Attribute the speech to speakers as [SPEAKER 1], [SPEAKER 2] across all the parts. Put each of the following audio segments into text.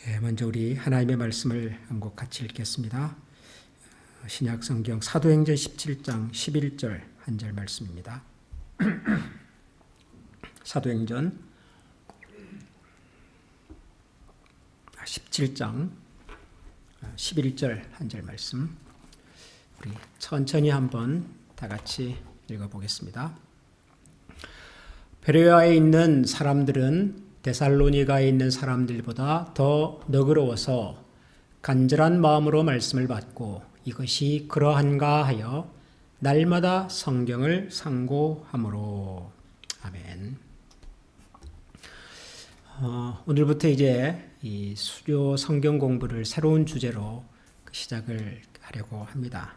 [SPEAKER 1] 먼저 우리 하나님의 말씀을 한 곡 같이 읽겠습니다. 신약 성경 사도행전 17장 11절 한 절 말씀입니다. 사도행전 17장 11절 한 절 말씀 우리 천천히 한번 다 같이 읽어보겠습니다. 베레아에 있는 사람들은 데살로니가에 있는 사람들보다 더 너그러워서 간절한 마음으로 말씀을 받고 이것이 그러한가 하여 날마다 성경을 상고함으로. 아멘. 오늘부터 이제 이 수료 성경 공부를 새로운 주제로 시작을 하려고 합니다.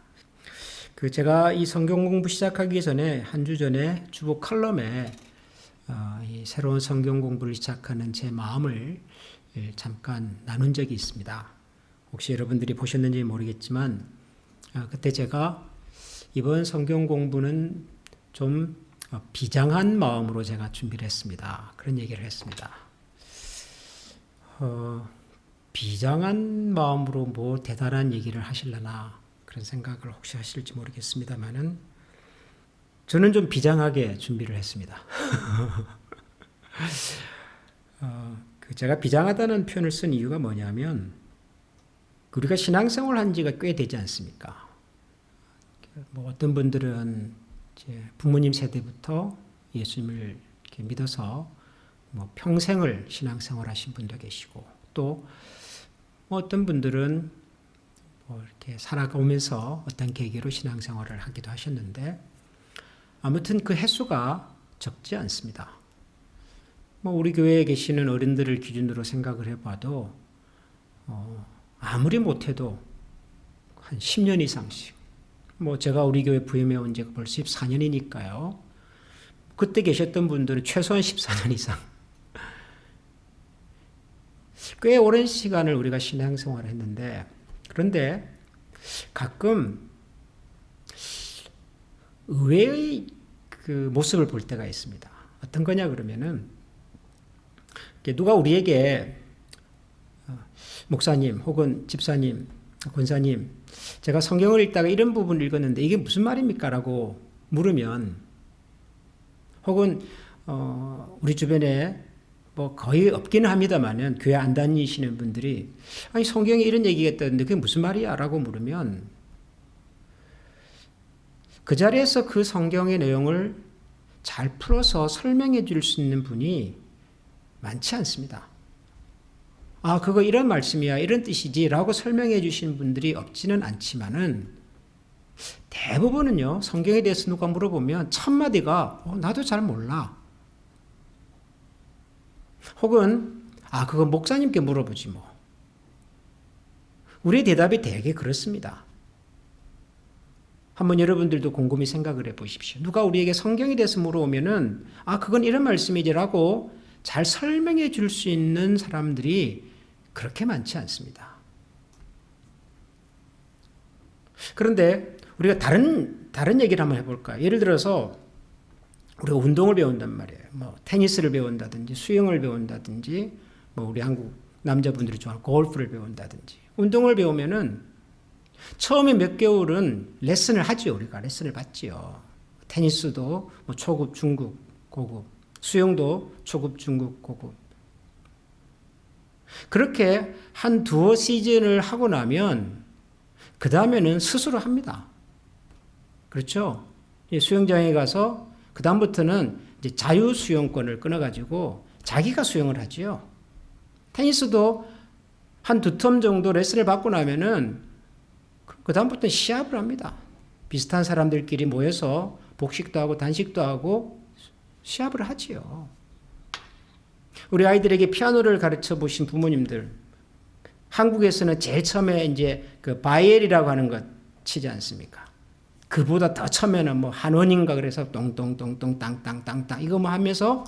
[SPEAKER 1] 제가 이 성경 공부 시작하기 전에 한 주 전에 주보 칼럼에 이 새로운 성경 공부를 시작하는 제 마음을 잠깐 나눈 적이 있습니다. 혹시 여러분들이 보셨는지 모르겠지만 그때 제가 이번 성경 공부는 좀 비장한 마음으로 제가 준비를 했습니다. 그런 얘기를 했습니다. 비장한 마음으로 뭐 대단한 얘기를 하시려나 그런 생각을 혹시 하실지 모르겠습니다만은 저는 좀 비장하게 준비를 했습니다. 제가 비장하다는 표현을 쓴 이유가 뭐냐면 우리가 신앙생활을 한 지가 꽤 되지 않습니까? 뭐 어떤 분들은 이제 부모님 세대부터 예수님을 이렇게 믿어서 뭐 평생을 신앙생활 하신 분도 계시고 또 뭐 어떤 분들은 뭐 이렇게 살아가면서 어떤 계기로 신앙생활을 하기도 하셨는데 아무튼 그 횟수가 적지 않습니다. 뭐 우리 교회에 계시는 어른들을 기준으로 생각을 해봐도 아무리 못해도 한 10년 이상씩. 뭐 제가 우리 교회 부임해 온 지가 벌써 14년이니까요. 그때 계셨던 분들은 최소한 14년 이상. 꽤 오랜 시간을 우리가 신앙생활을 했는데 그런데 가끔 의외의 그 모습을 볼 때가 있습니다. 어떤 거냐 그러면은 누가 우리에게 목사님 혹은 집사님, 권사님 제가 성경을 읽다가 이런 부분을 읽었는데 이게 무슨 말입니까? 라고 물으면 혹은 우리 주변에 뭐 거의 없기는 합니다만은 교회 안 다니시는 분들이 아니 성경에 이런 얘기가 있다는데 그게 무슨 말이야? 라고 물으면 그 자리에서 그 성경의 내용을 잘 풀어서 설명해 줄 수 있는 분이 많지 않습니다. 아, 그거 이런 말씀이야, 이런 뜻이지 라고 설명해 주시는 분들이 없지는 않지만은 대부분은요, 성경에 대해서 누가 물어보면 첫 마디가 나도 잘 몰라. 혹은 그거 목사님께 물어보지 뭐. 우리의 대답이 되게 그렇습니다. 한번 여러분들도 곰곰이 생각을 해보십시오. 누가 우리에게 성경에 대해서 물어오면은 그건 이런 말씀이지라고 잘 설명해 줄 수 있는 사람들이 그렇게 많지 않습니다. 그런데 우리가 다른 얘기를 한번 해볼까요? 예를 들어서 우리가 운동을 배운단 말이에요. 뭐 테니스를 배운다든지 수영을 배운다든지 뭐 우리 한국 남자분들이 좋아하는 골프를 배운다든지 운동을 배우면은 처음에 몇 개월은 레슨을 하지요. 우리가 레슨을 받지요. 테니스도 뭐 초급, 중급, 고급, 수영도 초급, 중급, 고급. 그렇게 한 두어 시즌을 하고 나면 그 다음에는 스스로 합니다. 그렇죠? 수영장에 가서 그 다음부터는 이제 자유 수영권을 끊어가지고 자기가 수영을 하지요. 테니스도 한 두 텀 정도 레슨을 받고 나면은 그 다음부터는 시합을 합니다. 비슷한 사람들끼리 모여서 복식도 하고 단식도 하고 시합을 하지요. 우리 아이들에게 피아노를 가르쳐 보신 부모님들, 한국에서는 제일 처음에 이제 그 바이엘이라고 하는 것 치지 않습니까? 그보다 더 처음에는 뭐 한원인가 그래서 똥똥똥똥 땅땅땅땅 이거 뭐 하면서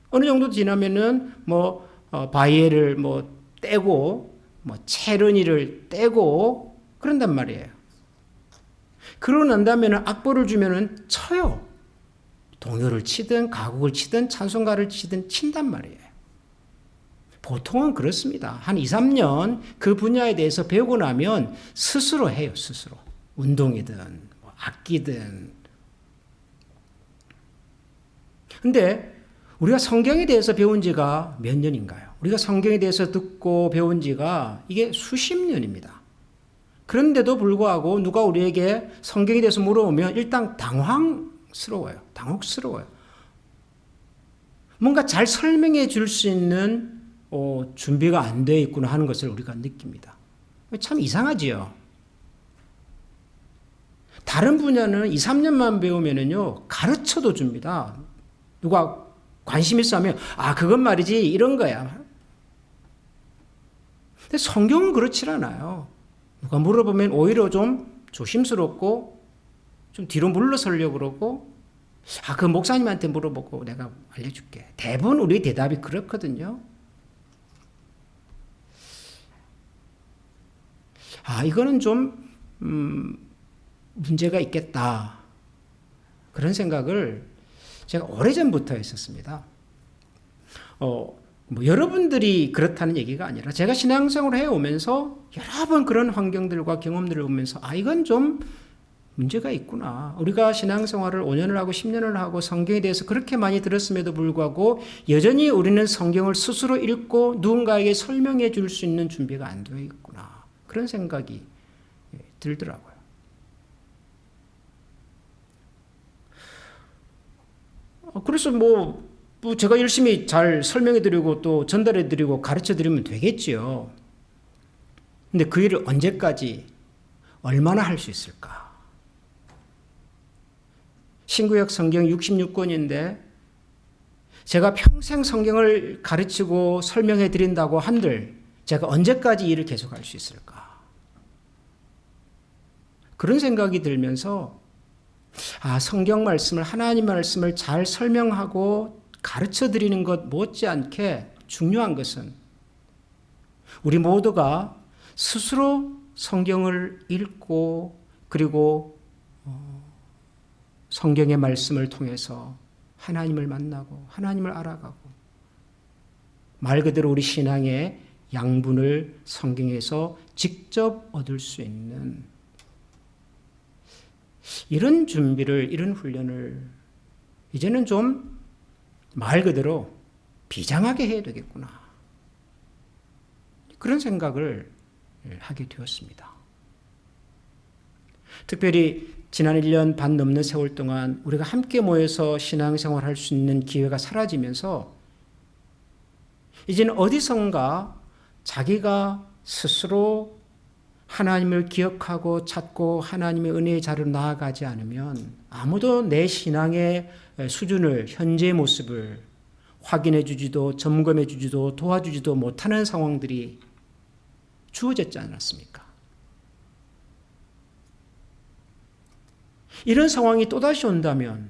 [SPEAKER 1] 어느 정도 지나면은 뭐 바이엘을 뭐 떼고 뭐 체르니를 떼고 그런단 말이에요. 그러고 난 다음에는 악보를 주면은 쳐요. 동요를 치든 가곡을 치든 찬송가를 치든 친단 말이에요. 보통은 그렇습니다. 한 2, 3년 그 분야에 대해서 배우고 나면 스스로 해요, 스스로. 운동이든, 악기든. 근데 우리가 성경에 대해서 배운 지가 몇 년인가요? 우리가 성경에 대해서 듣고 배운 지가 이게 수십 년입니다. 그런데도 불구하고 누가 우리에게 성경에 대해서 물어보면 일단 당황스러워요. 당혹스러워요. 뭔가 잘 설명해 줄 수 있는 준비가 안 되어 있구나 하는 것을 우리가 느낍니다. 참 이상하지요. 다른 분야는 2, 3년만 배우면은요, 가르쳐도 줍니다. 누가 관심 있어 하면, 그건 말이지, 이런 거야. 근데 성경은 그렇지 않아요. 누가 물어보면 오히려 좀 조심스럽고, 좀 뒤로 물러서려고 그러고, 그 목사님한테 물어보고 내가 알려줄게. 대부분 우리 대답이 그렇거든요. 이거는 좀, 문제가 있겠다. 그런 생각을 제가 오래전부터 했었습니다. 여러분들이 그렇다는 얘기가 아니라 제가 신앙생활을 해오면서 여러 번 그런 환경들과 경험들을 보면서 이건 좀 문제가 있구나. 우리가 신앙생활을 5년을 하고 10년을 하고 성경에 대해서 그렇게 많이 들었음에도 불구하고 여전히 우리는 성경을 스스로 읽고 누군가에게 설명해 줄 수 있는 준비가 안 되어 있구나. 그런 생각이 들더라고요. 그래서 제가 열심히 잘 설명해드리고 또 전달해드리고 가르쳐드리면 되겠지요. 근데 그 일을 언제까지 얼마나 할 수 있을까? 신구약 성경 66권인데 제가 평생 성경을 가르치고 설명해드린다고 한들 제가 언제까지 일을 계속할 수 있을까? 그런 생각이 들면서 성경 말씀을, 하나님 말씀을 잘 설명하고 가르쳐 드리는 것 못지않게 중요한 것은 우리 모두가 스스로 성경을 읽고 그리고 성경의 말씀을 통해서 하나님을 만나고 하나님을 알아가고 말 그대로 우리 신앙의 양분을 성경에서 직접 얻을 수 있는 이런 준비를, 이런 훈련을 이제는 좀 말 그대로 비장하게 해야 되겠구나. 그런 생각을 하게 되었습니다. 특별히 지난 1년 반 넘는 세월 동안 우리가 함께 모여서 신앙생활 할 수 있는 기회가 사라지면서 이제는 어디선가 자기가 스스로 하나님을 기억하고 찾고 하나님의 은혜의 자리로 나아가지 않으면 아무도 내 신앙의 수준을, 현재의 모습을 확인해 주지도 점검해 주지도 도와주지도 못하는 상황들이 주어졌지 않았습니까? 이런 상황이 또다시 온다면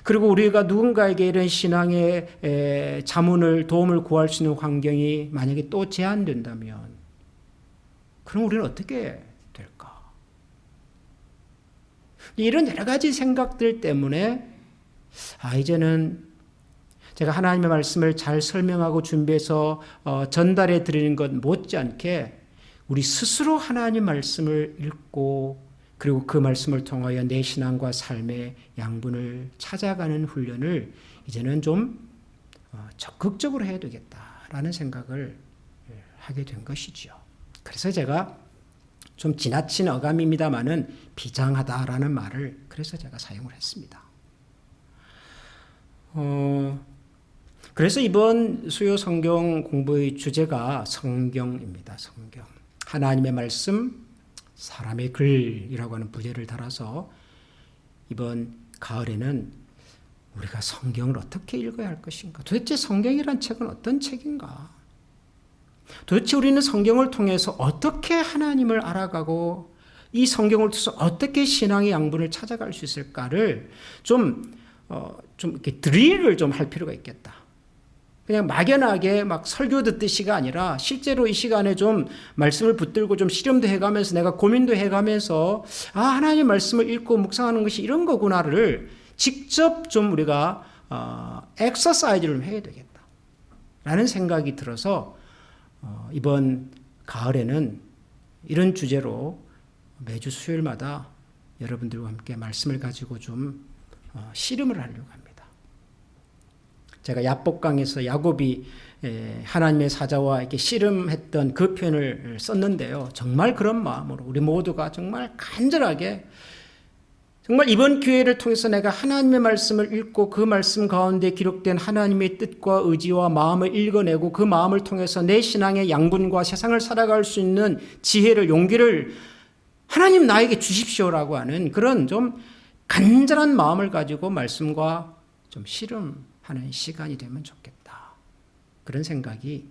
[SPEAKER 1] 그리고 우리가 누군가에게 이런 신앙의 자문을, 도움을 구할 수 있는 환경이 만약에 또 제한된다면 그럼 우리는 어떻게 될까? 이런 여러 가지 생각들 때문에 이제는 제가 하나님의 말씀을 잘 설명하고 준비해서 전달해 드리는 것 못지않게 우리 스스로 하나님 말씀을 읽고 그리고 그 말씀을 통하여 내 신앙과 삶의 양분을 찾아가는 훈련을 이제는 좀 적극적으로 해야 되겠다라는 생각을 하게 된 것이지요. 그래서 제가 좀 지나친 어감입니다만은 비장하다라는 말을 그래서 제가 사용을 했습니다. 그래서 이번 수요 성경 공부의 주제가 성경입니다. 성경. 하나님의 말씀, 사람의 글이라고 하는 부제를 달아서 이번 가을에는 우리가 성경을 어떻게 읽어야 할 것인가? 도대체 성경이란 책은 어떤 책인가? 도대체 우리는 성경을 통해서 어떻게 하나님을 알아가고 이 성경을 통해서 어떻게 신앙의 양분을 찾아갈 수 있을까를 좀 이렇게 드릴을 좀 할 필요가 있겠다. 그냥 막연하게 막 설교 듣듯이가 아니라 실제로 이 시간에 좀 말씀을 붙들고 좀 실험도 해가면서 내가 고민도 해가면서 하나님의 말씀을 읽고 묵상하는 것이 이런 거구나를 직접 좀 우리가 엑서사이즈를 해야 되겠다. 라는 생각이 들어서 이번 가을에는 이런 주제로 매주 수요일마다 여러분들과 함께 말씀을 가지고 좀 씨름을 하려고 합니다. 제가 야복강에서 야곱이 하나님의 사자와 이렇게 씨름했던 그 표현을 썼는데요. 정말 그런 마음으로 우리 모두가 정말 간절하게 정말 이번 기회를 통해서 내가 하나님의 말씀을 읽고 그 말씀 가운데 기록된 하나님의 뜻과 의지와 마음을 읽어내고 그 마음을 통해서 내 신앙의 양분과 세상을 살아갈 수 있는 지혜를 용기를 하나님 나에게 주십시오라고 하는 그런 좀 간절한 마음을 가지고 말씀과 좀 씨름하는 시간이 되면 좋겠다. 그런 생각이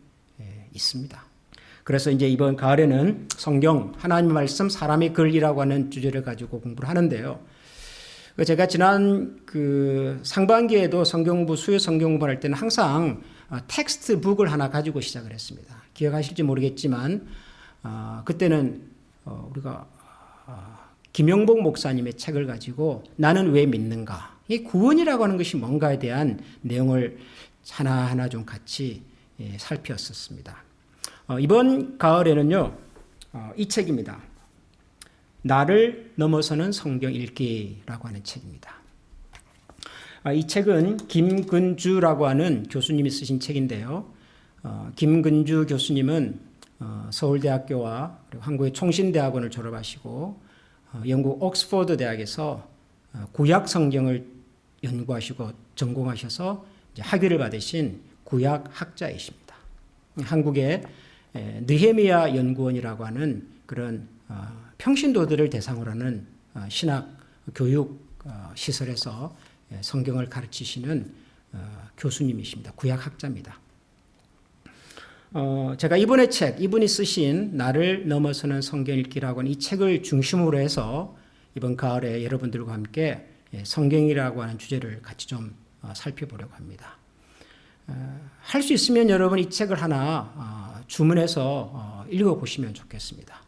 [SPEAKER 1] 있습니다. 그래서 이제 이번 가을에는 성경 하나님의 말씀 사람의 글이라고 하는 주제를 가지고 공부를 하는데요. 제가 지난 그 상반기에도 성경공부 수요 성경공부를 할 때는 항상 텍스트북을 하나 가지고 시작을 했습니다. 기억하실지 모르겠지만 그때는 우리가 김영복 목사님의 책을 가지고 나는 왜 믿는가, 이 구원이라고 하는 것이 뭔가에 대한 내용을 하나하나 좀 같이 살폈었습니다. 이번 가을에는요, 이 책입니다. 나를 넘어서는 성경 읽기라고 하는 책입니다. 이 책은 김근주라고 하는 교수님이 쓰신 책인데요. 김근주 교수님은 서울대학교와 그리고 한국의 총신대학원을 졸업하시고 영국 옥스퍼드 대학에서 구약 성경을 연구하시고 전공하셔서 이제 학위를 받으신 구약 학자이십니다. 한국의 느헤미야 연구원이라고 하는 그런 평신도들을 대상으로 하는 신학 교육 시설에서 성경을 가르치시는 교수님이십니다. 구약 학자입니다. 제가 이번에 책, 이분이 쓰신 나를 넘어서는 성경 읽기라고 하는 이 책을 중심으로 해서 이번 가을에 여러분들과 함께 성경이라고 하는 주제를 같이 좀 살펴보려고 합니다. 할 수 있으면 여러분 이 책을 하나 주문해서 읽어보시면 좋겠습니다.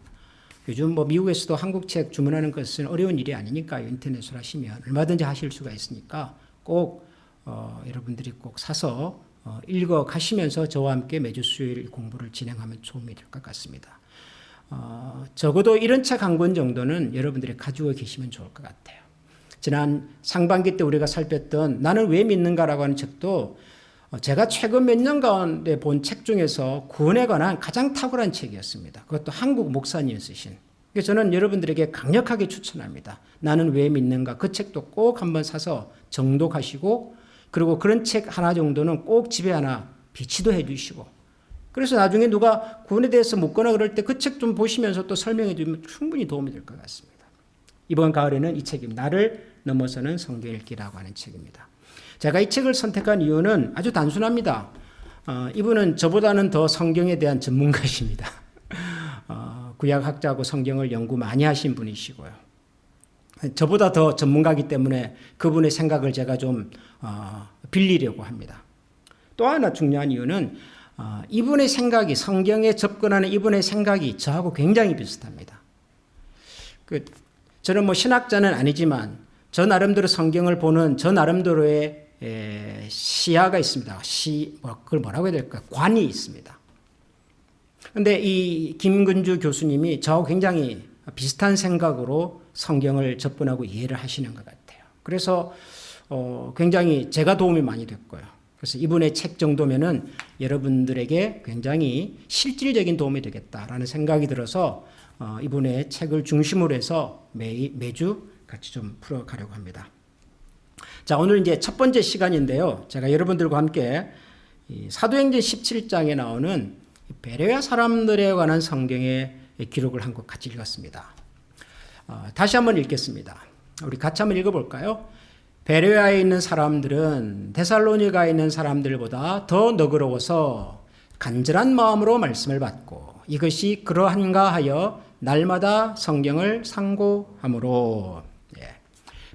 [SPEAKER 1] 요즘 뭐 미국에서도 한국 책 주문하는 것은 어려운 일이 아니니까요. 인터넷으로 하시면 얼마든지 하실 수가 있으니까 꼭 여러분들이 꼭 사서 읽어 가시면서 저와 함께 매주 수요일 공부를 진행하면 도움이 될 것 같습니다. 적어도 이런 책 한 권 정도는 여러분들이 가지고 계시면 좋을 것 같아요. 지난 상반기 때 우리가 살폈던 나는 왜 믿는가라고 하는 책도 제가 최근 몇 년 가운데 본 책 중에서 구원에 관한 가장 탁월한 책이었습니다. 그것도 한국 목사님이 쓰신. 그래서 저는 여러분들에게 강력하게 추천합니다. 나는 왜 믿는가. 그 책도 꼭 한번 사서 정독하시고 그리고 그런 책 하나 정도는 꼭 집에 하나 비치도 해 주시고 그래서 나중에 누가 구원에 대해서 묻거나 그럴 때 그 책 좀 보시면서 또 설명해 주면 충분히 도움이 될 것 같습니다. 이번 가을에는 이 책입니다. 나를 넘어서는 성경 읽기라고 하는 책입니다. 제가 이 책을 선택한 이유는 아주 단순합니다. 이분은 저보다는 더 성경에 대한 전문가이십니다. 구약학자고 성경을 연구 많이 하신 분이시고요. 저보다 더 전문가이기 때문에 그분의 생각을 제가 좀 빌리려고 합니다. 또 하나 중요한 이유는 이분의 생각이 성경에 접근하는 이분의 생각이 저하고 굉장히 비슷합니다. 저는 뭐 신학자는 아니지만 저 나름대로 성경을 보는 저 나름대로의 시야가 있습니다. 그걸 뭐라고 해야 될까? 관이 있습니다. 그런데 이 김근주 교수님이 저하고 굉장히 비슷한 생각으로 성경을 접근하고 이해를 하시는 것 같아요. 그래서 굉장히 제가 도움이 많이 됐고요. 그래서 이분의 책 정도면은 여러분들에게 굉장히 실질적인 도움이 되겠다라는 생각이 들어서 이분의 책을 중심으로 해서 매주 같이 좀 풀어가려고 합니다. 자, 오늘 이제 첫 번째 시간인데요. 제가 여러분들과 함께 사도행전 17장에 나오는 베레아 사람들에 관한 성경의 기록을 한 것 같이 읽었습니다. 다시 한번 읽겠습니다. 우리 같이 한번 읽어볼까요? 베레아에 있는 사람들은 데살로니가에 있는 사람들보다 더 너그러워서 간절한 마음으로 말씀을 받고 이것이 그러한가 하여 날마다 성경을 상고하므로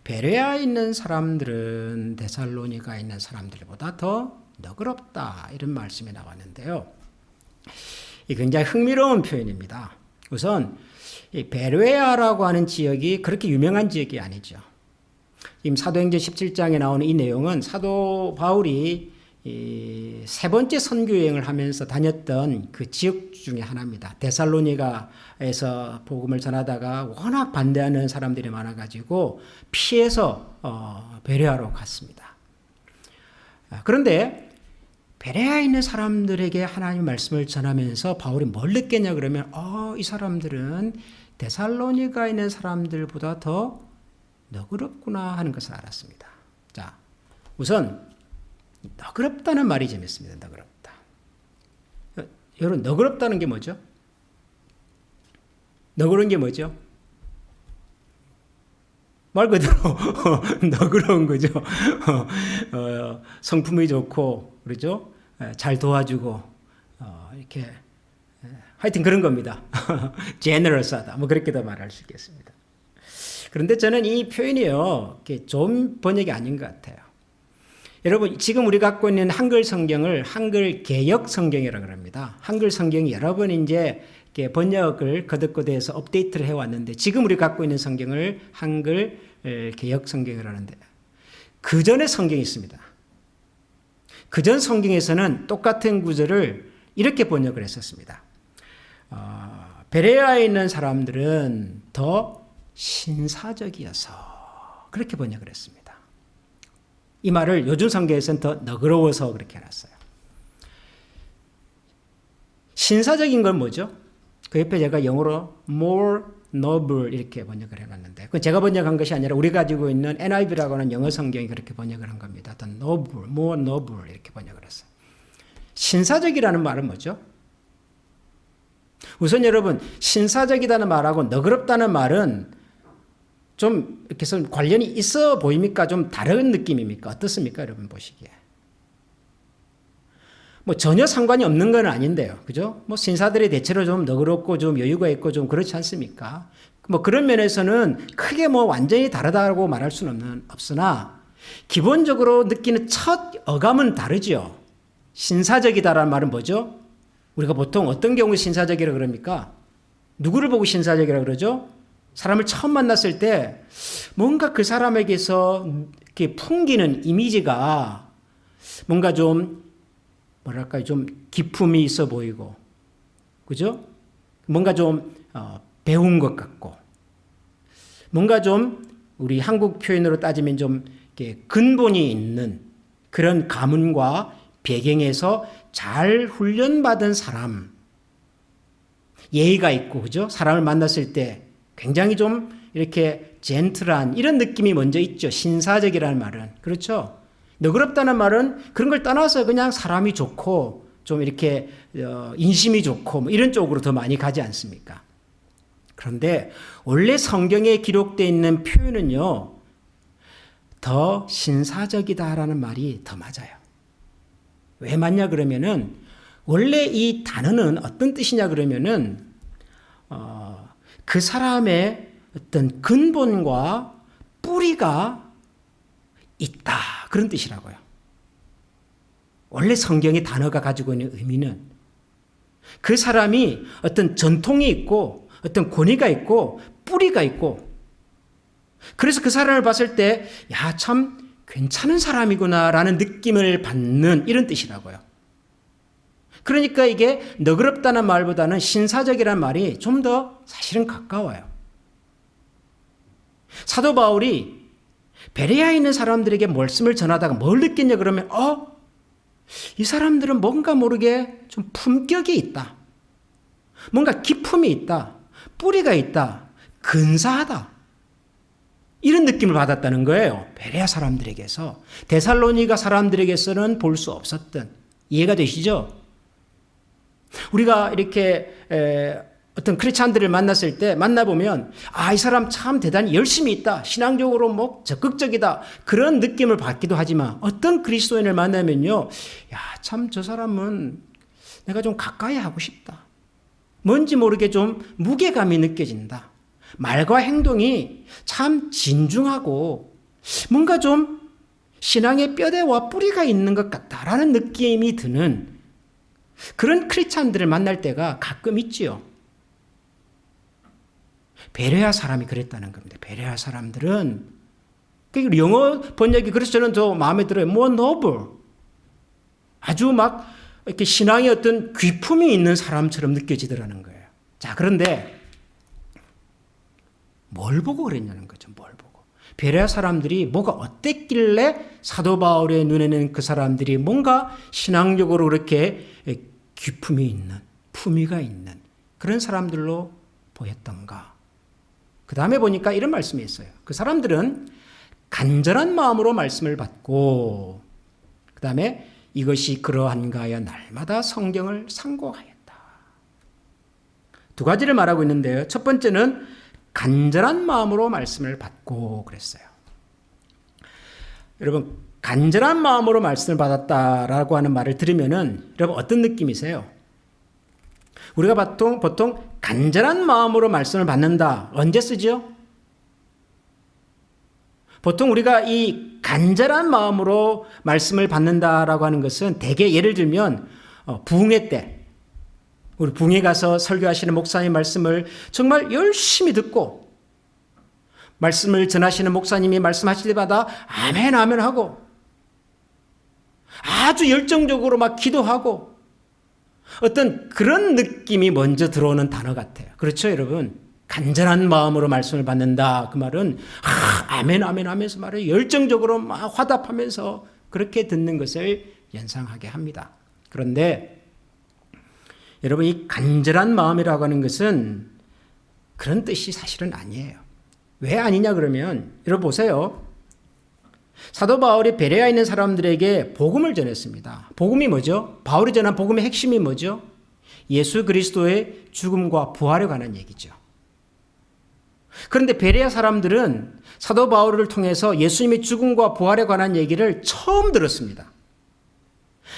[SPEAKER 1] 베레아에 있는 사람들은 데살로니가에 있는 사람들보다 더 너그럽다 이런 말씀이 나왔는데요. 이 굉장히 흥미로운 표현입니다. 우선 이 베레아라고 하는 지역이 그렇게 유명한 지역이 아니죠. 지금 사도행전 17장에 나오는 이 내용은 사도 바울이 이 세 번째 선교 여행을 하면서 다녔던 그 지역 중에 하나입니다. 데살로니가에서 복음을 전하다가 워낙 반대하는 사람들이 많아가지고 피해서 베레아로 갔습니다. 그런데 베레아에 있는 사람들에게 하나님 말씀을 전하면서 바울이 뭘 느꼈냐 그러면 이 사람들은 데살로니가에 있는 사람들보다 더 너그럽구나 하는 것을 알았습니다. 자, 우선 너그럽다는 말이 재밌습니다. 너그럽다. 여러분, 너그럽다는 게 뭐죠? 너그러운 게 뭐죠? 말 그대로 너그러운 거죠. 성품이 좋고, 그렇죠? 잘 도와주고, 이렇게 하여튼 그런 겁니다. generous하다. 뭐 그렇게도 말할 수 있겠습니다. 그런데 저는 이 표현이요, 좋은 번역이 아닌 것 같아요. 여러분, 지금 우리가 갖고 있는 한글 성경을 한글 개역 성경이라고 합니다. 한글 성경이 여러 번 이제 번역을 거듭거듭해서 업데이트를 해왔는데, 지금 우리가 갖고 있는 성경을 한글 개역 성경이라고 하는데, 그 전에 성경이 있습니다. 그 전 성경에서는 똑같은 구절을 이렇게 번역을 했었습니다. 베레아에 있는 사람들은 더 신사적이어서 그렇게 번역을 했습니다. 이 말을 요즘 성경에서는 더 너그러워서 그렇게 해놨어요. 신사적인 건 뭐죠? 그 옆에 제가 영어로 more noble 이렇게 번역을 해놨는데, 그건 제가 번역한 것이 아니라 우리 가지고 있는 NIV라고 하는 영어 성경이 그렇게 번역을 한 겁니다. 더 noble, more noble 이렇게 번역을 했어요. 신사적이라는 말은 뭐죠? 우선 여러분, 신사적이라는 말하고 너그럽다는 말은 좀 이렇게 해서 관련이 있어 보입니까? 좀 다른 느낌입니까? 어떻습니까? 여러분 보시기에. 뭐 전혀 상관이 없는 건 아닌데요. 그죠? 뭐 신사들이 대체로 좀 너그럽고 좀 여유가 있고 좀 그렇지 않습니까? 뭐 그런 면에서는 크게 뭐 완전히 다르다고 말할 수는 없으나 기본적으로 느끼는 첫 어감은 다르죠. 신사적이다라는 말은 뭐죠? 우리가 보통 어떤 경우에 신사적이라고 그럽니까? 누구를 보고 신사적이라고 그러죠? 사람을 처음 만났을 때 뭔가 그 사람에게서 이렇게 풍기는 이미지가 뭔가 좀 뭐랄까요, 좀 기품이 있어 보이고, 그죠? 뭔가 좀 배운 것 같고, 뭔가 좀 우리 한국 표현으로 따지면 좀 이렇게 근본이 있는 그런 가문과 배경에서 잘 훈련받은 사람, 예의가 있고, 그죠? 사람을 만났을 때 굉장히 좀 이렇게 젠틀한 이런 느낌이 먼저 있죠. 신사적이라는 말은. 그렇죠? 너그럽다는 말은 그런 걸 떠나서 그냥 사람이 좋고 좀 이렇게 인심이 좋고 뭐 이런 쪽으로 더 많이 가지 않습니까? 그런데 원래 성경에 기록되어 있는 표현은요, 더 신사적이다라는 말이 더 맞아요. 왜 맞냐 그러면은 원래 이 단어는 어떤 뜻이냐 그러면은 그 사람의 어떤 근본과 뿌리가 있다 그런 뜻이라고요. 원래 성경의 단어가 가지고 있는 의미는 그 사람이 어떤 전통이 있고 어떤 권위가 있고 뿌리가 있고, 그래서 그 사람을 봤을 때 야, 참 괜찮은 사람이구나라는 느낌을 받는 이런 뜻이라고요. 그러니까 이게 너그럽다는 말보다는 신사적이라는 말이 좀 더 사실은 가까워요. 사도 바울이 베레아에 있는 사람들에게 말씀을 전하다가 뭘 느꼈냐 그러면 이 사람들은 뭔가 모르게 좀 품격이 있다. 뭔가 기품이 있다. 뿌리가 있다. 근사하다. 이런 느낌을 받았다는 거예요. 베레아 사람들에게서. 데살로니가 사람들에게서는 볼 수 없었던. 이해가 되시죠? 우리가 이렇게 어떤 크리스찬들을 만났을 때 만나보면 이 사람 참 대단히 열심히 있다. 신앙적으로 뭐 적극적이다. 그런 느낌을 받기도 하지만 어떤 그리스도인을 만나면요. 야, 참 저 사람은 내가 좀 가까이 하고 싶다. 뭔지 모르게 좀 무게감이 느껴진다. 말과 행동이 참 진중하고 뭔가 좀 신앙의 뼈대와 뿌리가 있는 것 같다라는 느낌이 드는 그런 크리스찬들을 만날 때가 가끔 있지요. 베레아 사람이 그랬다는 겁니다. 베레아 사람들은 영어 번역이 그래서 저는 더 마음에 들어요. more noble. 아주 막 이렇게 신앙의 어떤 귀품이 있는 사람처럼 느껴지더라는 거예요. 자, 그런데 뭘 보고 그랬냐는 거죠. 뭘 보고. 베레아 사람들이 뭐가 어땠길래 사도 바울의 눈에는 그 사람들이 뭔가 신앙적으로 그렇게 귀품이 있는, 품위가 있는 그런 사람들로 보였던가. 그 다음에 보니까 이런 말씀이 있어요. 그 사람들은 간절한 마음으로 말씀을 받고, 그 다음에 이것이 그러한가 하여 날마다 성경을 상고하였다. 두 가지를 말하고 있는데요. 첫 번째는 간절한 마음으로 말씀을 받고 그랬어요. 여러분, 간절한 마음으로 말씀을 받았다라고 하는 말을 들으면은 여러분 어떤 느낌이세요? 우리가 보통 간절한 마음으로 말씀을 받는다. 언제 쓰죠? 보통 우리가 이 간절한 마음으로 말씀을 받는다라고 하는 것은 대개 예를 들면 부흥회 때 우리 부흥회 가서 설교하시는 목사님 말씀을 정말 열심히 듣고 말씀을 전하시는 목사님이 말씀하실 때마다 아멘 아멘 하고 아주 열정적으로 막 기도하고 어떤 그런 느낌이 먼저 들어오는 단어 같아요. 그렇죠, 여러분? 간절한 마음으로 말씀을 받는다. 그 말은 아멘 아멘 하면서 말을 열정적으로 막 화답하면서 그렇게 듣는 것을 연상하게 합니다. 그런데 여러분, 이 간절한 마음이라고 하는 것은 그런 뜻이 사실은 아니에요. 왜 아니냐 그러면 여러분 보세요. 사도 바울이 베레아에 있는 사람들에게 복음을 전했습니다. 복음이 뭐죠? 바울이 전한 복음의 핵심이 뭐죠? 예수 그리스도의 죽음과 부활에 관한 얘기죠. 그런데 베레아 사람들은 사도 바울을 통해서 예수님의 죽음과 부활에 관한 얘기를 처음 들었습니다.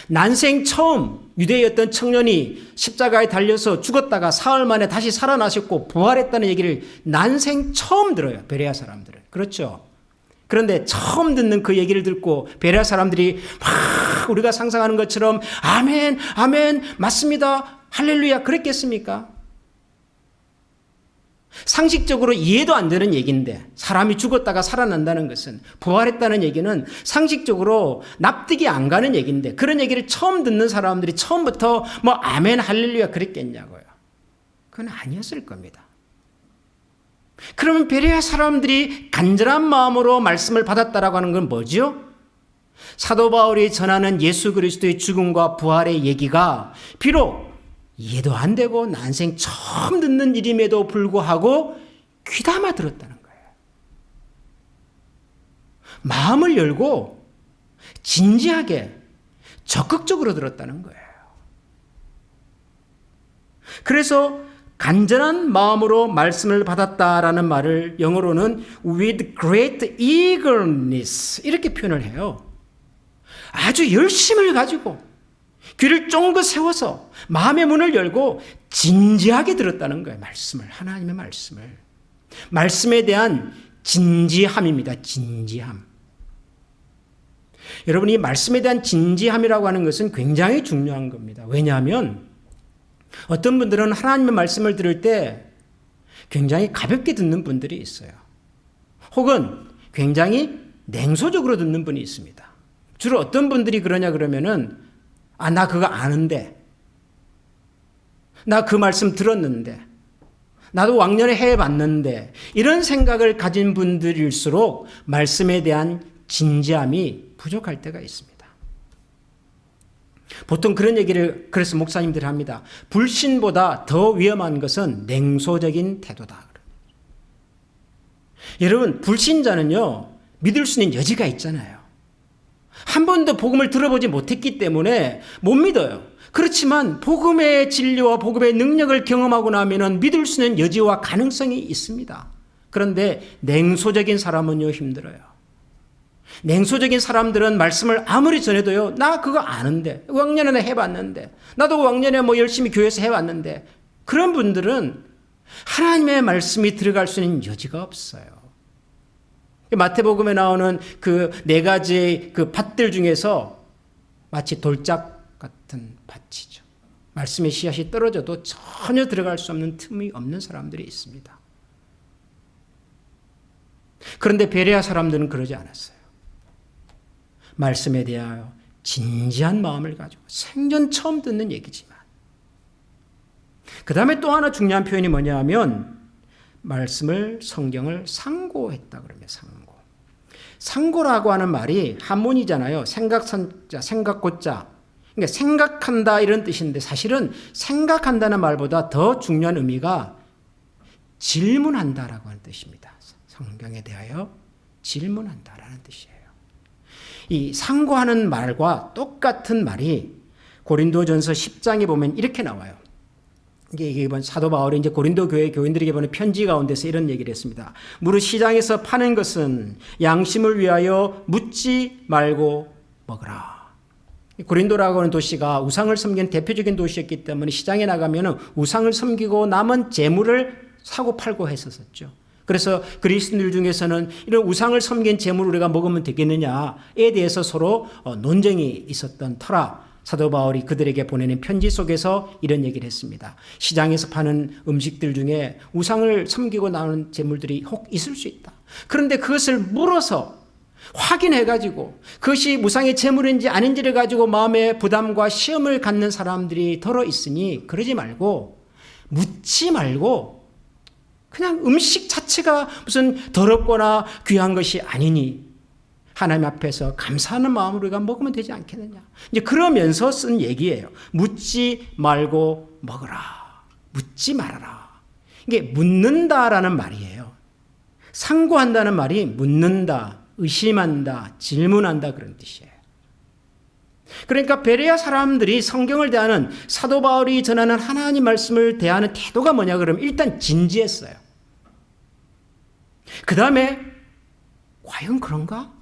[SPEAKER 1] 난생 처음 유대의 어떤 청년이 십자가에 달려서 죽었다가 사흘 만에 다시 살아나셨고 부활했다는 얘기를 난생 처음 들어요. 베레아 사람들은. 그렇죠. 그런데 처음 듣는 그 얘기를 듣고 베레아 사람들이 막 우리가 상상하는 것처럼 아멘 아멘 맞습니다 할렐루야 그랬겠습니까? 상식적으로 이해도 안 되는 얘기인데 사람이 죽었다가 살아난다는 것은 부활했다는 얘기는 상식적으로 납득이 안 가는 얘기인데 그런 얘기를 처음 듣는 사람들이 처음부터 뭐 아멘 할렐루야 그랬겠냐고요. 그건 아니었을 겁니다. 그러면 베레아 사람들이 간절한 마음으로 말씀을 받았다라고 하는 건 뭐죠? 사도 바울이 전하는 예수 그리스도의 죽음과 부활의 얘기가 비록 이해도 안 되고 난생 처음 듣는 일임에도 불구하고 귀담아 들었다는 거예요. 마음을 열고 진지하게 적극적으로 들었다는 거예요. 그래서 간절한 마음으로 말씀을 받았다라는 말을 영어로는 with great eagerness 이렇게 표현을 해요. 아주 열심을 가지고 귀를 쫑긋 세워서 마음의 문을 열고 진지하게 들었다는 거예요. 말씀을, 하나님의 말씀을. 말씀에 대한 진지함입니다. 진지함. 여러분, 이 말씀에 대한 진지함이라고 하는 것은 굉장히 중요한 겁니다. 왜냐하면 어떤 분들은 하나님의 말씀을 들을 때 굉장히 가볍게 듣는 분들이 있어요. 혹은 굉장히 냉소적으로 듣는 분이 있습니다. 주로 어떤 분들이 그러냐 그러면은 나 그거 아는데 나 그 말씀 들었는데 나도 왕년에 해봤는데 이런 생각을 가진 분들일수록 말씀에 대한 진지함이 부족할 때가 있습니다. 보통 그런 얘기를 그래서 목사님들이 합니다. 불신보다 더 위험한 것은 냉소적인 태도다. 여러분, 불신자는요 믿을 수 있는 여지가 있잖아요. 한 번도 복음을 들어보지 못했기 때문에 못 믿어요. 그렇지만 복음의 진리와 복음의 능력을 경험하고 나면 믿을 수 있는 여지와 가능성이 있습니다. 그런데 냉소적인 사람은요 힘들어요. 냉소적인 사람들은 말씀을 아무리 전해도요 나 그거 아는데 왕년에 해봤는데 나도 왕년에 뭐 열심히 교회에서 해왔는데 그런 분들은 하나님의 말씀이 들어갈 수 있는 여지가 없어요. 마태복음에 나오는 그 4가지의 그 밭들 중에서 마치 돌짝 같은 밭이죠. 말씀의 씨앗이 떨어져도 전혀 들어갈 수 없는 틈이 없는 사람들이 있습니다. 그런데 베레아 사람들은 그러지 않았어요. 말씀에 대하여 진지한 마음을 가지고 생전 처음 듣는 얘기지만 그 다음에 또 하나 중요한 표현이 뭐냐 하면 말씀을 성경을 상고했다 그러면 상고라고 하는 말이 한문이잖아요. 생각선자 생각고자 그러니까 생각한다 이런 뜻인데 사실은 생각한다는 말보다 더 중요한 의미가 질문한다라고 하는 뜻입니다. 성경에 대하여 질문한다라는 뜻이에요. 이 상고하는 말과 똑같은 말이 고린도전서 10장에 보면 이렇게 나와요. 이게 사도 바울이 이제 고린도 교회 교인들에게 보낸 편지 가운데서 이런 얘기를 했습니다. 무릇 시장에서 파는 것은 양심을 위하여 묻지 말고 먹으라. 고린도라고 하는 도시가 우상을 섬기는 대표적인 도시였기 때문에 시장에 나가면 우상을 섬기고 남은 재물을 사고 팔고 했었죠. 그래서 그리스도인들 중에서는 이런 우상을 섬긴 재물을 우리가 먹으면 되겠느냐에 대해서 서로 논쟁이 있었던 터라 사도 바울이 그들에게 보내는 편지 속에서 이런 얘기를 했습니다. 시장에서 파는 음식들 중에 우상을 섬기고 나오는 재물들이 혹 있을 수 있다. 그런데 그것을 물어서 확인해가지고 그것이 우상의 재물인지 아닌지를 가지고 마음의 부담과 시험을 갖는 사람들이 더러 있으니 그러지 말고 묻지 말고 그냥 음식 자체가 무슨 더럽거나 귀한 것이 아니니 하나님 앞에서 감사하는 마음으로 우리가 먹으면 되지 않겠느냐. 이제 그러면서 쓴 얘기예요. 묻지 말고 먹으라. 묻지 말아라. 이게 묻는다라는 말이에요. 상고한다는 말이 묻는다, 의심한다, 질문한다 그런 뜻이에요. 그러니까 베레아 사람들이 성경을 대하는 사도 바울이 전하는 하나님 말씀을 대하는 태도가 뭐냐 그러면 일단 진지했어요. 그 다음에 과연 그런가?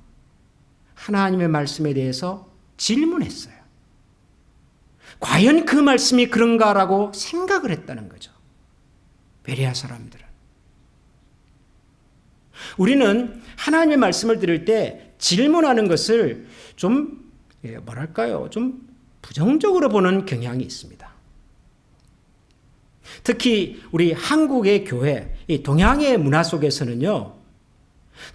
[SPEAKER 1] 하나님의 말씀에 대해서 질문했어요. 과연 그 말씀이 그런가라고 생각을 했다는 거죠. 베레아 사람들은. 우리는 하나님의 말씀을 들을 때 질문하는 것을 좀 좀 부정적으로 보는 경향이 있습니다. 특히 우리 한국의 교회, 이 동양의 문화 속에서는요,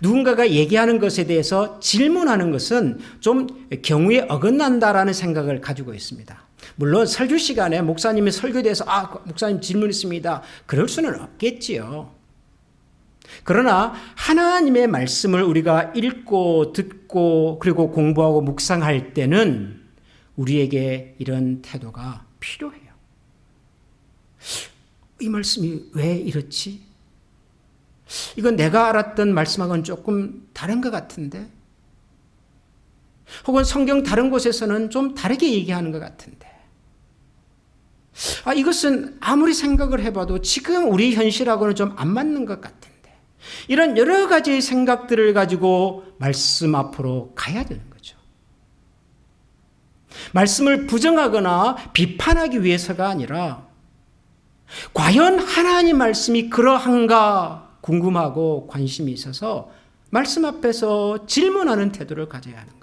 [SPEAKER 1] 누군가가 얘기하는 것에 대해서 질문하는 것은 좀 경우에 어긋난다라는 생각을 가지고 있습니다. 물론 설교 시간에 목사님이 설교에 대해서 목사님 질문 있습니다. 그럴 수는 없겠지요. 그러나 하나님의 말씀을 우리가 읽고 듣고 그리고 공부하고 묵상할 때는 우리에게 이런 태도가 필요해요. 이 말씀이 왜 이렇지? 이건 내가 알았던 말씀하고는 조금 다른 것 같은데? 혹은 성경 다른 곳에서는 좀 다르게 얘기하는 것 같은데? 이것은 아무리 생각을 해봐도 지금 우리 현실하고는 좀 안 맞는 것 같은데? 이런 여러 가지 생각들을 가지고 말씀 앞으로 가야 되는 거죠. 말씀을 부정하거나 비판하기 위해서가 아니라 과연 하나님 말씀이 그러한가 궁금하고 관심이 있어서 말씀 앞에서 질문하는 태도를 가져야 하는 거죠.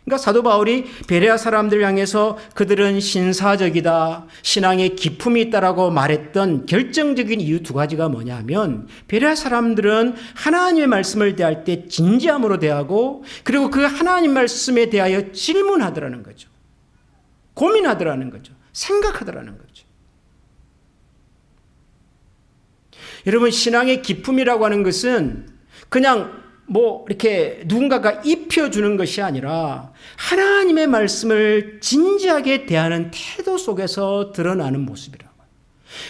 [SPEAKER 1] 그러니까 사도 바울이 베레아 사람들을 향해서 그들은 신사적이다, 신앙에 기품이 있다라고 말했던 결정적인 이유 두 가지가 뭐냐면 베레아 사람들은 하나님의 말씀을 대할 때 진지함으로 대하고 그리고 그 하나님 말씀에 대하여 질문하더라는 거죠. 고민하더라는 거죠. 생각하더라는 거죠. 여러분, 신앙의 기품이라고 하는 것은 그냥 이렇게 누군가가 입혀주는 것이 아니라 하나님의 말씀을 진지하게 대하는 태도 속에서 드러나는 모습이라고.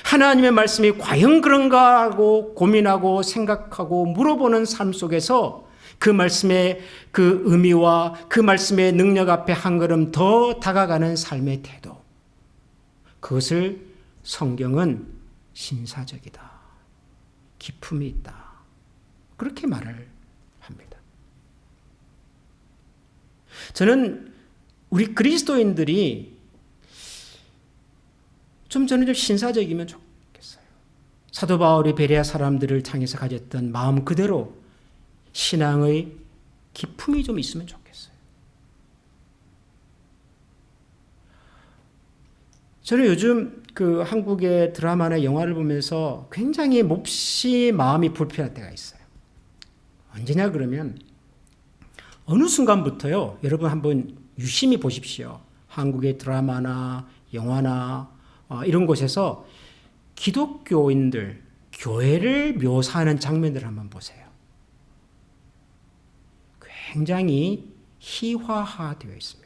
[SPEAKER 1] 하나님의 말씀이 과연 그런가 하고 고민하고 생각하고 물어보는 삶 속에서 그 말씀의 그 의미와 그 말씀의 능력 앞에 한 걸음 더 다가가는 삶의 태도. 그것을 성경은 신사적이다. 기품이 있다. 그렇게 말을 합니다. 저는 우리 그리스도인들이 저는 좀 신사적이면 좋겠어요. 사도 바울이 베레아 사람들을 향해서 가졌던 마음 그대로 신앙의 기품이 좀 있으면 좋겠어요. 저는 요즘 그 한국의 드라마나 영화를 보면서 굉장히 몹시 마음이 불편할 때가 있어요. 언제냐 그러면 어느 순간부터요, 여러분 한번 유심히 보십시오. 한국의 드라마나 영화나 이런 곳에서 기독교인들, 교회를 묘사하는 장면들을 한번 보세요. 굉장히 희화화되어 있습니다.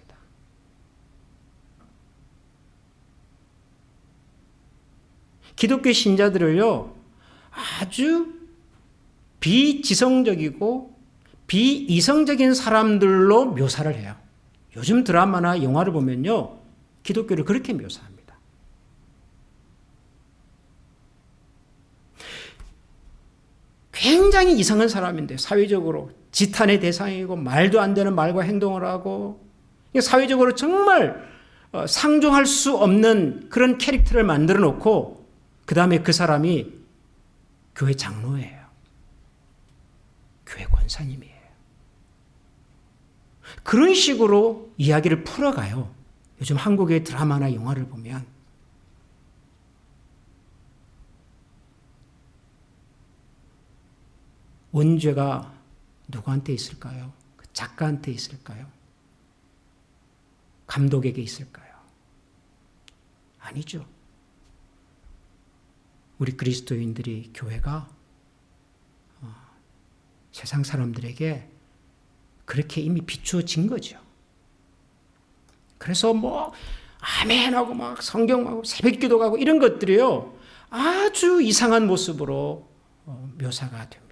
[SPEAKER 1] 기독교 신자들을요, 아주 비지성적이고 비이성적인 사람들로 묘사를 해요. 요즘 드라마나 영화를 보면요, 기독교를 그렇게 묘사합니다. 굉장히 이상한 사람인데, 사회적으로 지탄의 대상이고 말도 안 되는 말과 행동을 하고 사회적으로 정말 상종할 수 없는 그런 캐릭터를 만들어 놓고 그 다음에 그 사람이 교회 장로예요. 교회 권사님이에요. 그런 식으로 이야기를 풀어가요. 요즘 한국의 드라마나 영화를 보면. 원죄가 누구한테 있을까요? 그 작가한테 있을까요? 감독에게 있을까요? 아니죠. 우리 그리스도인들이, 교회가 세상 사람들에게 그렇게 이미 비추어진 거죠. 그래서 아멘하고 막 성경하고 새벽기도 가고 이런 것들이요, 아주 이상한 모습으로 묘사가 됩니다.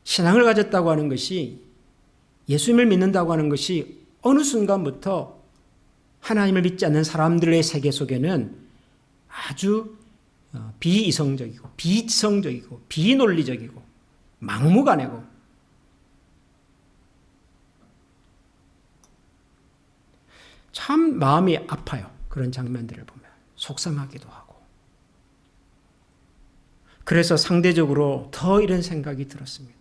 [SPEAKER 1] 신앙을 가졌다고 하는 것이, 예수님을 믿는다고 하는 것이 어느 순간부터 하나님을 믿지 않는 사람들의 세계 속에는 아주 비이성적이고 비지성적이고 비논리적이고 막무가내고, 참 마음이 아파요. 그런 장면들을 보면 속상하기도 하고. 그래서 상대적으로 더 이런 생각이 들었습니다.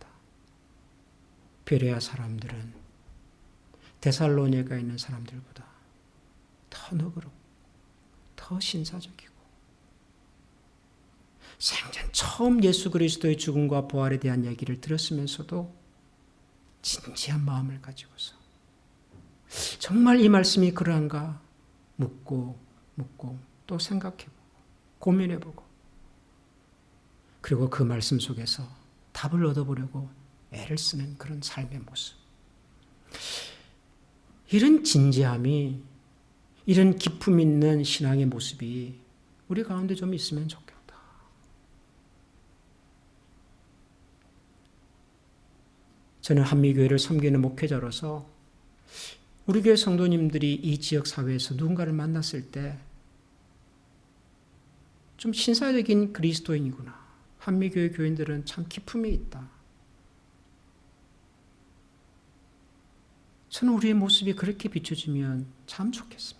[SPEAKER 1] 베레아 사람들은 데살로니가에 있는 사람들보다 더 너그럽고 더 신사적이고, 생전 처음 예수 그리스도의 죽음과 부활에 대한 얘기를 들었으면서도 진지한 마음을 가지고서 정말 이 말씀이 그러한가 묻고 또 생각해보고 고민해보고, 그리고 그 말씀 속에서 답을 얻어보려고 애를 쓰는 그런 삶의 모습. 이런 진지함이, 이런 기품 있는 신앙의 모습이 우리 가운데 좀 있으면 좋겠다. 저는 한미교회를 섬기는 목회자로서 우리 교회 성도님들이 이 지역 사회에서 누군가를 만났을 때 좀 신사적인 그리스도인이구나, 한미교회 교인들은 참 기품이 있다, 저는 우리의 모습이 그렇게 비춰지면 참 좋겠습니다.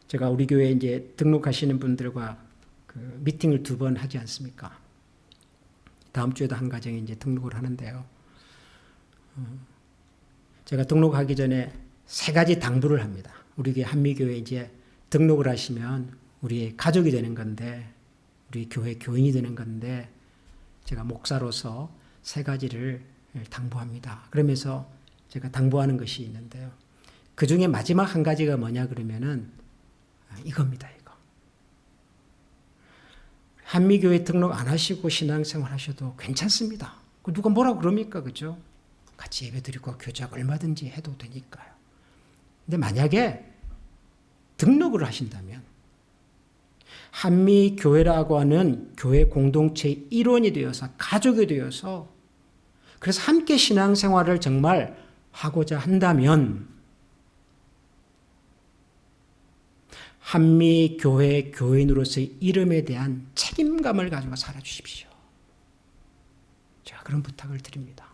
[SPEAKER 1] 제가 우리 교회에 이제 등록하시는 분들과 그 미팅을 2번 하지 않습니까? 다음 주에도 한 가정에 이제 등록을 하는데요. 제가 등록하기 전에 3가지 당부를 합니다. 우리 교회 한미교회에 이제 등록을 하시면 우리의 가족이 되는 건데, 우리 교회 교인이 되는 건데, 제가 목사로서 3가지를 당부합니다. 그러면서 제가 당부하는 것이 있는데요. 그 중에 마지막 한 가지가 뭐냐 그러면은 이겁니다. 이거. 한미교회 등록 안 하시고 신앙생활 하셔도 괜찮습니다. 누가 뭐라 그럽니까? 그죠? 같이 예배드리고 교제하고 얼마든지 해도 되니까요. 근데 만약에 등록을 하신다면 한미교회라고 하는 교회 공동체의 일원이 되어서, 가족이 되어서, 그래서 함께 신앙생활을 정말 하고자 한다면 한미교회 교인으로서의 이름에 대한 책임감을 가지고 살아주십시오. 제가 그런 부탁을 드립니다.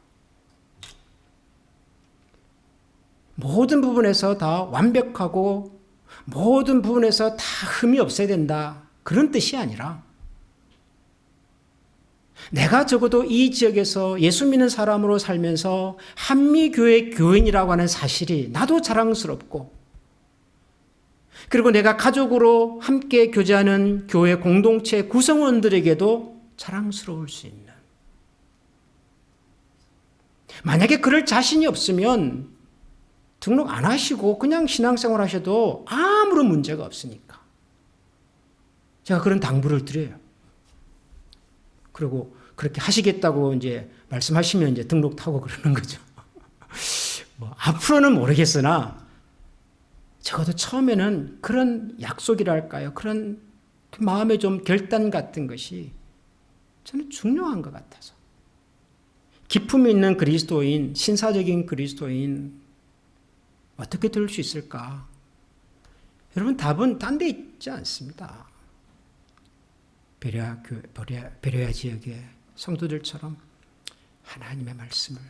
[SPEAKER 1] 모든 부분에서 다 완벽하고 모든 부분에서 다 흠이 없어야 된다, 그런 뜻이 아니라, 내가 적어도 이 지역에서 예수 믿는 사람으로 살면서 한미교회 교인이라고 하는 사실이 나도 자랑스럽고, 그리고 내가 가족으로 함께 교제하는 교회 공동체 구성원들에게도 자랑스러울 수 있는. 만약에 그럴 자신이 없으면 등록 안 하시고 그냥 신앙생활 하셔도 아무런 문제가 없으니까. 제가 그런 당부를 드려요. 그리고 그렇게 하시겠다고 이제 말씀하시면 이제 등록 타고 그러는 거죠. 뭐 앞으로는 모르겠으나 적어도 처음에는 그런 약속이랄까요? 그런 마음의 좀 결단 같은 것이 저는 중요한 것 같아서. 기품이 있는 그리스도인, 신사적인 그리스도인 어떻게 될 수 있을까? 여러분 답은 딴 데 있지 않습니다. 베레아 지역의 성도들처럼 하나님의 말씀을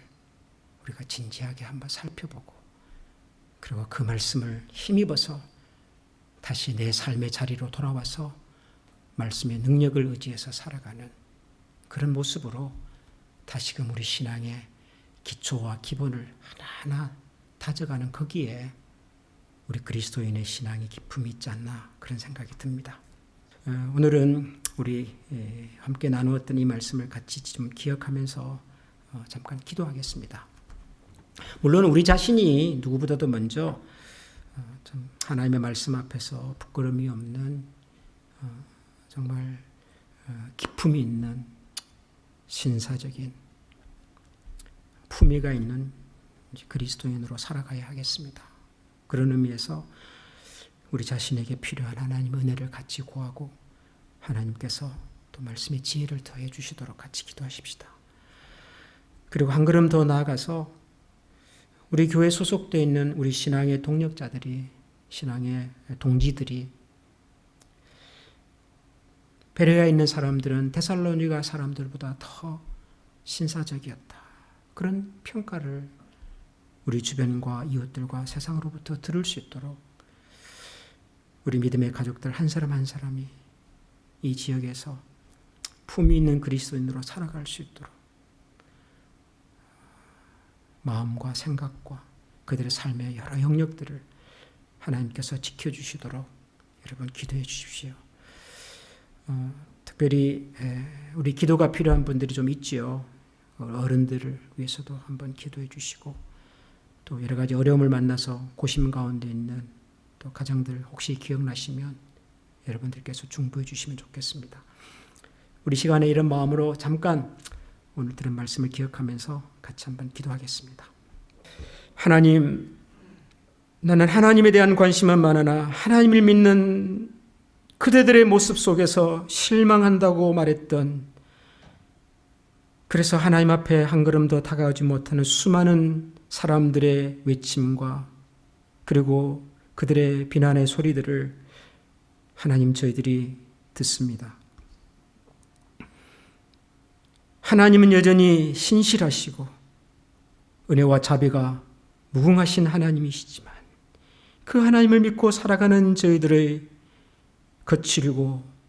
[SPEAKER 1] 우리가 진지하게 한번 살펴보고 그리고 그 말씀을 힘입어서 다시 내 삶의 자리로 돌아와서 말씀의 능력을 의지해서 살아가는 그런 모습으로 다시금 우리 신앙의 기초와 기본을 하나하나 다져가는 거기에 우리 그리스도인의 신앙의 기품이 있지 않나 그런 생각이 듭니다. 오늘은 우리 함께 나누었던 이 말씀을 같이 좀 기억하면서 잠깐 기도하겠습니다. 물론 우리 자신이 누구보다도 먼저 좀 하나님의 말씀 앞에서 부끄러움이 없는 정말 기품이 있는 신사적인 품위가 있는 그리스도인으로 살아가야 하겠습니다. 그런 의미에서 우리 자신에게 필요한 하나님의 은혜를 같이 구하고 하나님께서 또 말씀의 지혜를 더해 주시도록 같이 기도하십시다. 그리고 한 걸음 더 나아가서 우리 교회 소속되어 있는 우리 신앙의 동력자들이, 신앙의 동지들이 베레아에 있는 사람들은 데살로니가 사람들보다 더 신사적이었다. 그런 평가를 우리 주변과 이웃들과 세상으로부터 들을 수 있도록 우리 믿음의 가족들 한 사람 한 사람이 이 지역에서 품위 있는 그리스도인으로 살아갈 수 있도록 마음과 생각과 그들의 삶의 여러 영역들을 하나님께서 지켜주시도록 여러분 기도해 주십시오. 특별히 우리 기도가 필요한 분들이 좀 있지요. 어른들을 위해서도 한번 기도해 주시고 또 여러 가지 어려움을 만나서 고심 가운데 있는 또 가정들 혹시 기억나시면 여러분들께서 중보해 주시면 좋겠습니다. 우리 시간에 이런 마음으로 잠깐 오늘 들은 말씀을 기억하면서 같이 한번 기도하겠습니다. 하나님, 나는 하나님에 대한 관심은 많으나 하나님을 믿는 그대들의 모습 속에서 실망한다고 말했던, 그래서 하나님 앞에 한 걸음 더 다가오지 못하는 수많은 사람들의 외침과 그리고 그들의 비난의 소리들을 하나님 저희들이 듣습니다. 하나님은 여전히 신실하시고 은혜와 자비가 무궁하신 하나님이시지만 그 하나님을 믿고 살아가는 저희들의 거칠고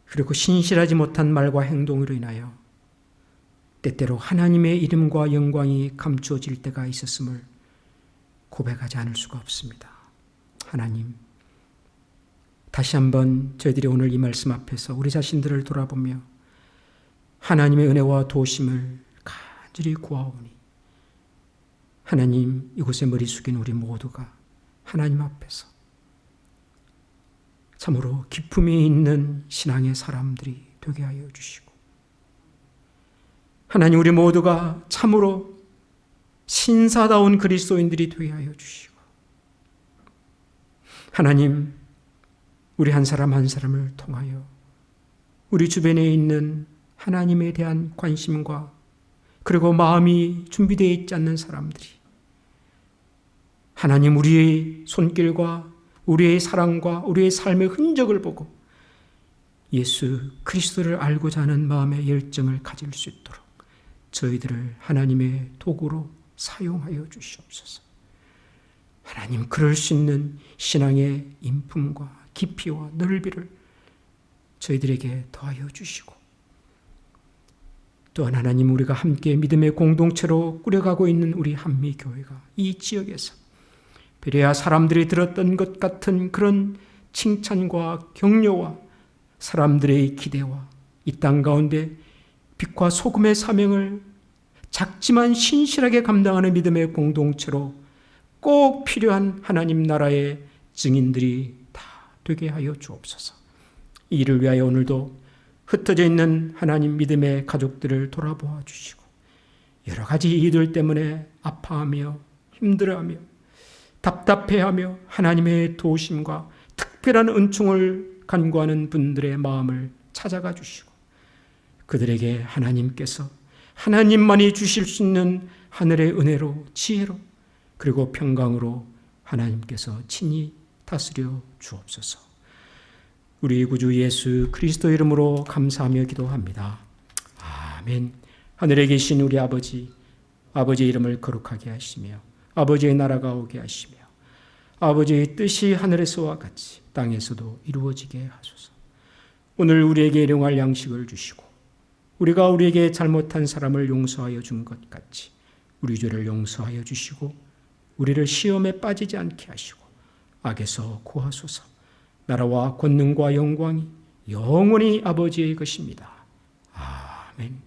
[SPEAKER 1] 그리고 신실하지 못한 말과 행동으로 인하여 때때로 하나님의 이름과 영광이 감추어질 때가 있었음을 고백하지 않을 수가 없습니다. 하나님, 다시 한번 저희들이 오늘 이 말씀 앞에서 우리 자신들을 돌아보며 하나님의 은혜와 도우심을 간절히 구하오니 하나님, 이곳에 머리 숙인 우리 모두가 하나님 앞에서 참으로 기품이 있는 신앙의 사람들이 되게 하여 주시고 하나님, 우리 모두가 참으로 신사다운 그리스도인들이 되게 하여 주시고 하나님, 우리 한 사람 한 사람을 통하여 우리 주변에 있는 하나님에 대한 관심과 그리고 마음이 준비되어 있지 않는 사람들이 하나님, 우리의 손길과 우리의 사랑과 우리의 삶의 흔적을 보고 예수 그리스도를 알고자 하는 마음의 열정을 가질 수 있도록 저희들을 하나님의 도구로 사용하여 주시옵소서. 하나님, 그럴 수 있는 신앙의 인품과 깊이와 넓이를 저희들에게 더하여 주시고 또한 하나님, 우리가 함께 믿음의 공동체로 꾸려가고 있는 우리 한미교회가 이 지역에서 베레아 사람들이 들었던 것 같은 그런 칭찬과 격려와 사람들의 기대와 이 땅 가운데 빛과 소금의 사명을 작지만 신실하게 감당하는 믿음의 공동체로 꼭 필요한 하나님 나라의 증인들이 다 되게 하여 주옵소서. 이를 위하여 오늘도 흩어져 있는 하나님 믿음의 가족들을 돌아보아 주시고 여러 가지 이들 때문에 아파하며 힘들어하며 답답해하며 하나님의 도우심과 특별한 은총을 간구하는 분들의 마음을 찾아가 주시고 그들에게 하나님께서 하나님만이 주실 수 있는 하늘의 은혜로 지혜로 그리고 평강으로 하나님께서 친히 다스려 주옵소서. 우리 구주 예수 그리스도 이름으로 감사하며 기도합니다. 아멘. 하늘에 계신 우리 아버지, 아버지의 이름을 거룩하게 하시며 아버지의 나라가 오게 하시며 아버지의 뜻이 하늘에서와 같이 땅에서도 이루어지게 하소서. 오늘 우리에게 일용할 양식을 주시고 우리가 우리에게 잘못한 사람을 용서하여 준 것 같이 우리 죄를 용서하여 주시고 우리를 시험에 빠지지 않게 하시고 악에서 구하소서. 나라와 권능과 영광이 영원히 아버지의 것입니다. 아멘.